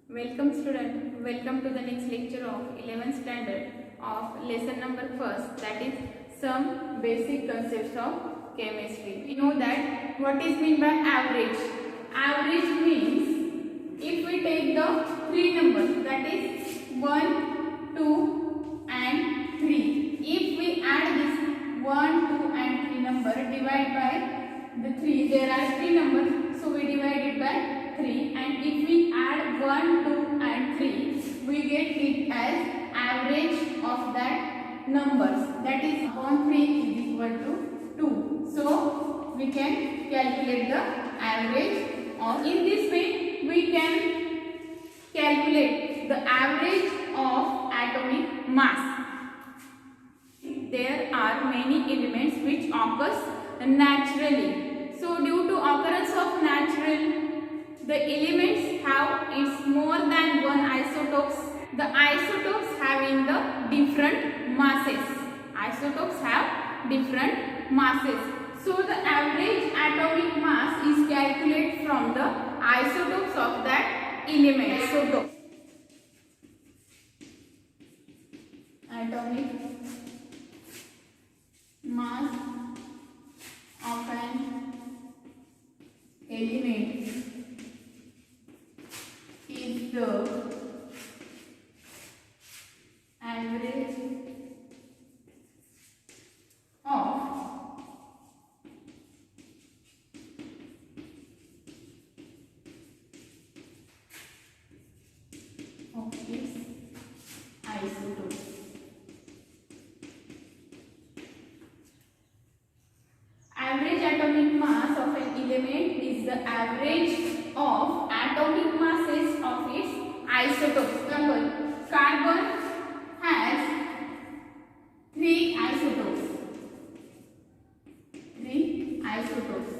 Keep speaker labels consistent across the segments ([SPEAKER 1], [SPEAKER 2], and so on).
[SPEAKER 1] Welcome student, welcome to the next lecture of 11th standard of lesson number first, that is some basic concepts of chemistry. We know that what is meant by average. Average means if we take the three numbers, that is 1, 2 and 3. If we add this 1, 2 and 3 number, divide by the 3, there are 3 numbers, so we divide it by 3, and if we add 1, 2 and 3, we get it as average of that numbers, that is upon 3 is equal to 2. So we can calculate the average of, in this way we can calculate the average of atomic mass. There are many elements which occurs naturally. So due to occurrence of natural, the elements have its more than one isotopes. The isotopes having the different masses. Isotopes have different masses. So the average atomic mass is calculated from the isotopes of that element. Isotopes. Atomic mass of an element is the average of its isotopes. Average atomic mass of an element is the average of atomic masses of its isotopes. Example, carbon has 3 isotopes. 3 isotopes.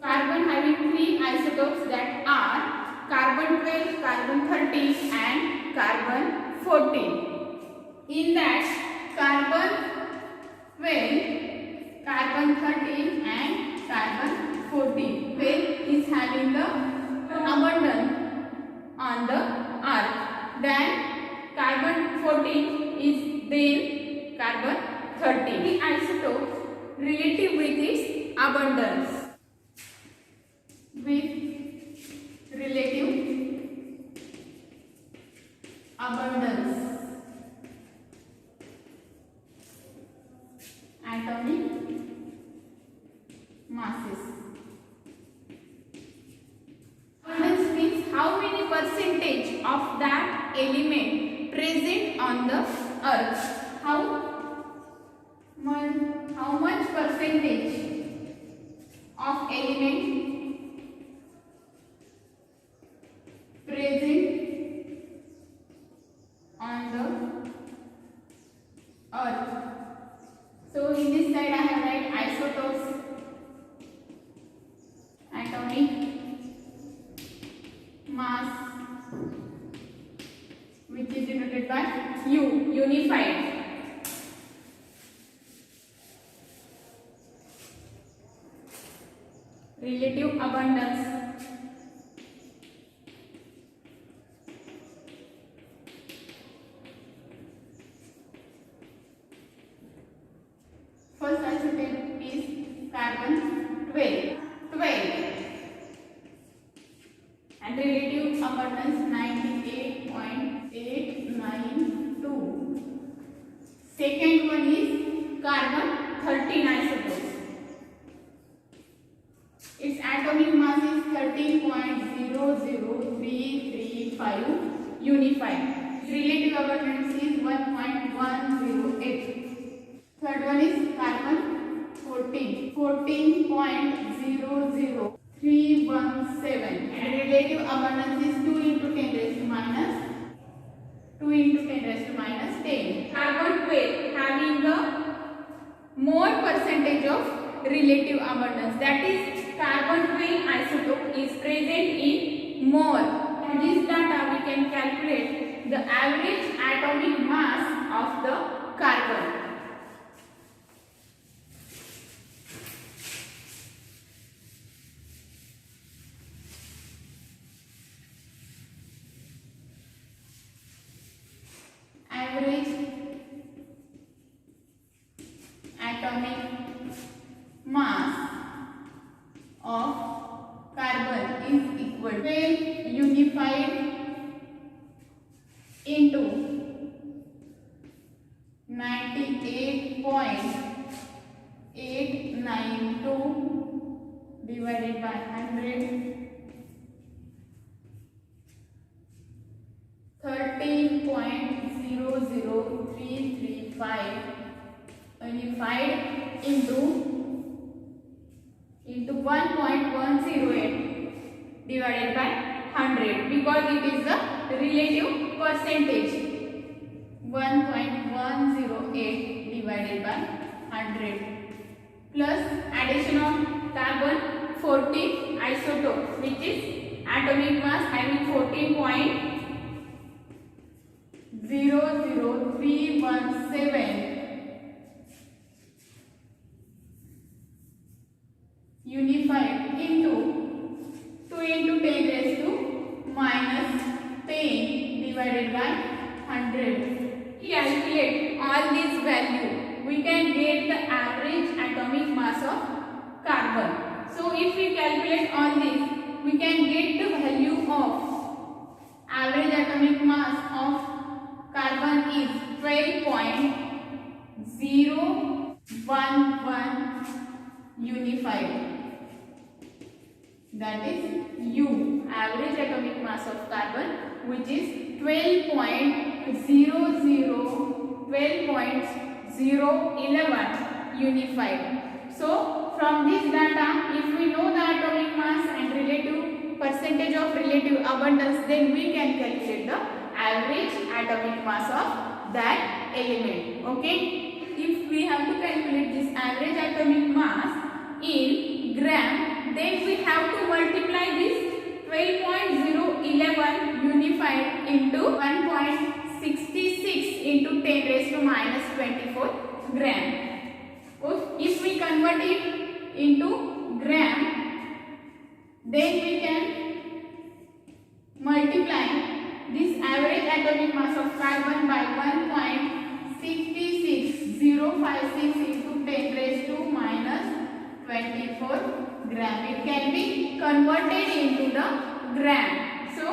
[SPEAKER 1] Carbon having 3 isotopes, that are carbon 12, carbon 13 and carbon 14. In that carbon 12, carbon 13 and carbon 14, where is having the abundance on the earth. Then carbon 14 is then carbon 13. The isotopes relative with its abundance. With relative abundance. Atomic masses. Abundance means how many percentage of that element present on the earth. How much percentage of element present on the earth. So in this side I have write isotopes, atomic mass, which is denoted by U, unified. Relative abundance. First isotope is carbon 12. And relative abundance 98.892. Second one is carbon 13 isotopes. Its atomic mass is 13.00335 unified. Relative abundance is 1.108. Third one is carbon 14, 14.00317, and relative abundance is 2 into 10 raised to minus 10. Carbon 12 having the more percentage of relative abundance, that is carbon 12 isotope is present in more. From this data we can calculate the average atomic mass of the carbon. 12 unified into 98.892 divided by 100. 13.00335 unified into 1.108 divided by 100, because it is the relative percentage. 1.108 divided by 100 plus addition of carbon 14 isotope, which is atomic mass having 14.00317 unified into 2 into 10 raised to minus 10 divided by 100. Calculate all these values. We can get the average atomic mass of carbon. So if we calculate all this, we can get the value of average atomic mass of carbon is 12.011 unified. That is U, average atomic mass of carbon, which is 12.011 unified. So from this data, if we know the atomic mass and relative percentage of relative abundance, then we can calculate the average atomic mass of that element. Okay, if we have to calculate this average atomic mass in gram, then we have to multiply this 12.011 unified into 1.66 into 10 raised to minus 24 gram. If we convert it into gram, then we can multiply this average atomic mass of carbon by 1.66056 into 10 raised to minus 24 gram. It can be converted into the gram. So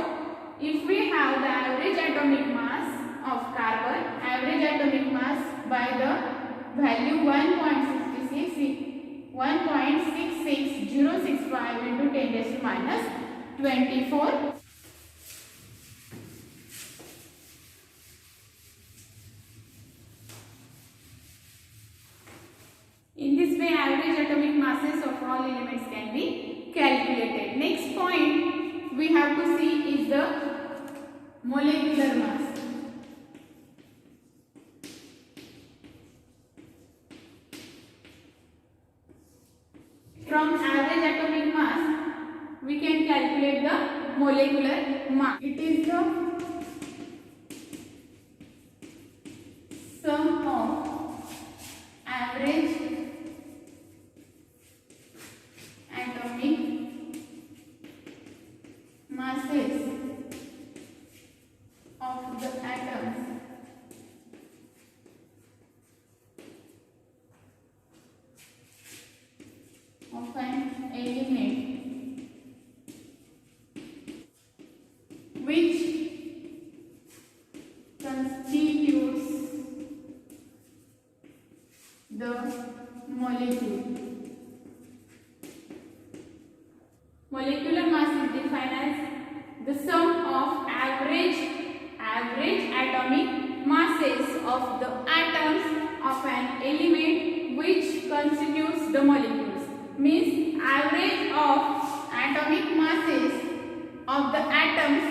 [SPEAKER 1] if we have the average atomic mass of carbon, average atomic mass by the value 1.66065 into 10 raised to minus 24. In this way, average atomic masses of all elements can be calculated. Next point we have to see is the molecular mass. From average atomic mass, we can calculate the molecular mass. It is the sum of average atomic masses of the atoms of an element which constitutes the molecule. Molecular mass is defined as the sum of average atomic masses of the atoms of an element which constitutes the molecules. Means average of atomic masses of the atoms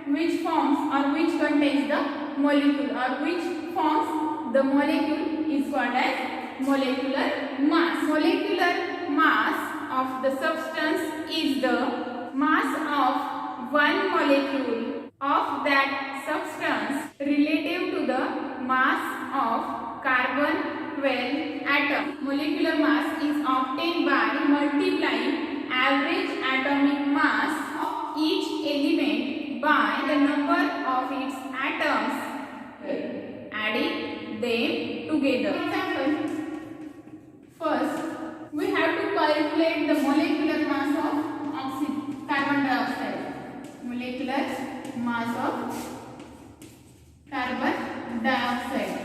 [SPEAKER 1] which forms or which contains the molecule or which forms the molecule is called as molecular mass. Molecular mass of the substance is the mass of one molecule of that substance relative to the mass of carbon 12 atom. Molecular mass is obtained by multiplying average atomic mass of each element by the number of its atoms, adding them together. For example, first we have to calculate the molecular mass of carbon dioxide. mass of carbon dioxide.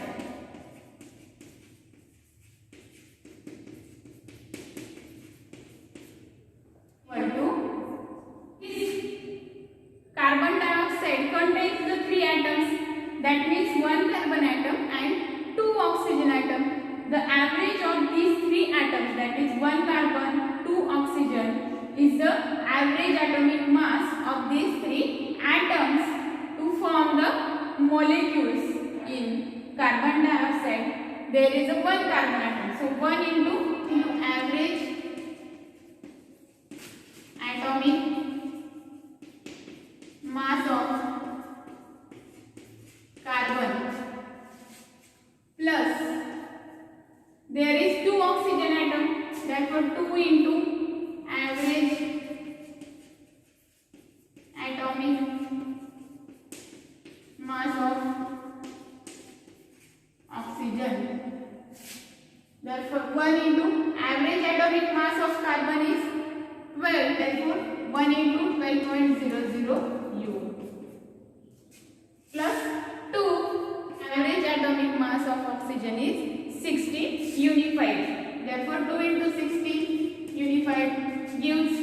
[SPEAKER 1] Carbon dioxide contains the 3 atoms, that means 1 carbon atom and 2 oxygen atom. The average of these 3 atoms, that is 1 carbon, 2 oxygen, is the average atomic mass of these 3 atoms to form the molecules. In carbon dioxide, there is a 1 carbon atom. So 1 into average atomic mass of carbon plus there is 2 oxygen atom, therefore 2 into average atomic mass of oxygen. Therefore 1 into average atomic mass of carbon is 12, therefore 1 into 12.00 U plus 2 average atomic mass of oxygen is 16 unified. Therefore 2 into 16 unified gives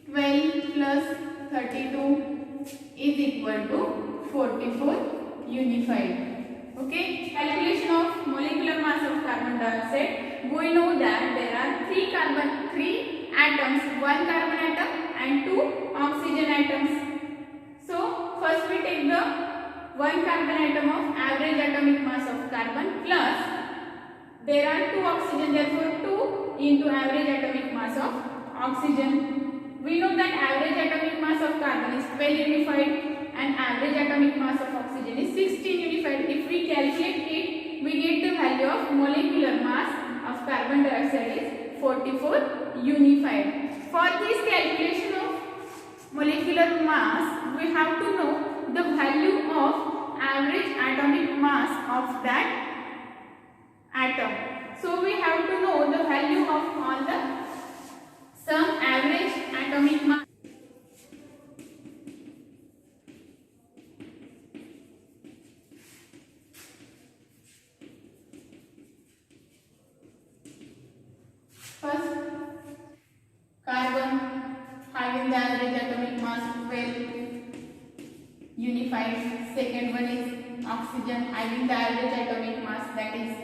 [SPEAKER 1] 12 plus 32 is equal to 44 unified. Okay, calculation of molecular mass of carbon dioxide. We know that there are 3 atoms, 1 carbon atom and 2 oxygen atoms. So first we take the 1 carbon atom of average atomic mass of carbon plus there are 2 oxygen, therefore 2 into average atomic mass of oxygen. We know that average atomic mass of carbon is 12 unified and average atomic mass of oxygen is 16 unified. If we calculate it, we get the value of molecular mass of carbon dioxide is 44 unified. For this calculation of molecular mass, we have to know the value of average atomic mass of that atom. So we have to know the value of all the some average atomic mass. First, carbon having the average atomic mass 12 unified. Second one is oxygen having the average atomic mass, that is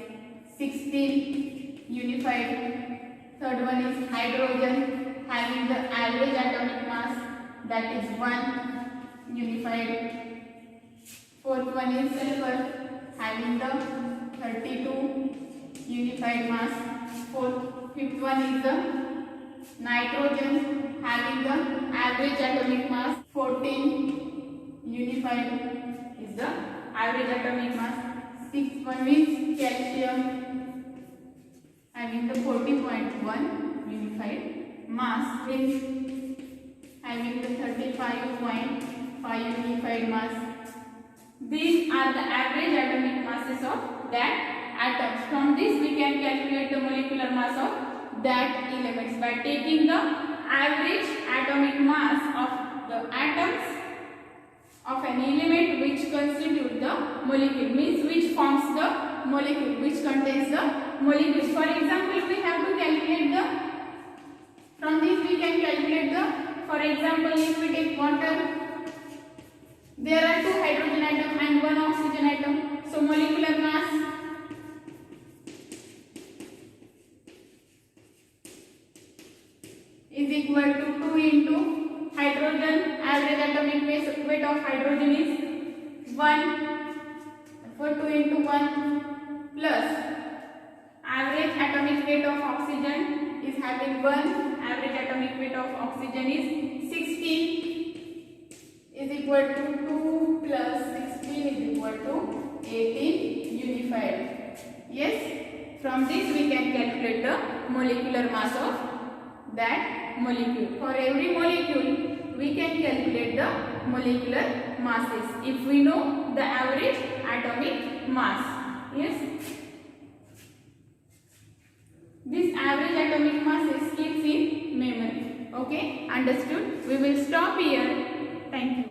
[SPEAKER 1] 16 unified. Third one is hydrogen having the average atomic mass, that is 1 unified. Fourth one is sulfur having the 32 unified mass. Fifth one is the nitrogen having the average atomic mass 14 unified is the average atomic mass. Sixth one is calcium having the 40.1 unified mass. Fifth having the 35.5 unified mass. These are the average atomic masses of that atoms. From this we can calculate the molecular mass of that elements by taking the average atomic mass of the atoms of an element which constitute the molecule, means which forms the molecule, which contains the molecules. For example, we have to calculate the, from this we can calculate the, for example, if we take water, there are 2 hydrogen atom and 1 oxygen atom. So molecular mass is equal to 2 into hydrogen, average atomic weight of hydrogen is 1, for 2 into 1 plus average atomic weight of oxygen is having 1, average atomic weight of oxygen is 16 is equal to 2 plus 16 is equal to 18 unified. Yes, from this we can calculate the molecular mass of that molecule. For every molecule we can calculate the molecular masses if we know the average atomic mass. Yes, this average atomic masses keeps in memory. Okay, understood? We will stop here. Thank you.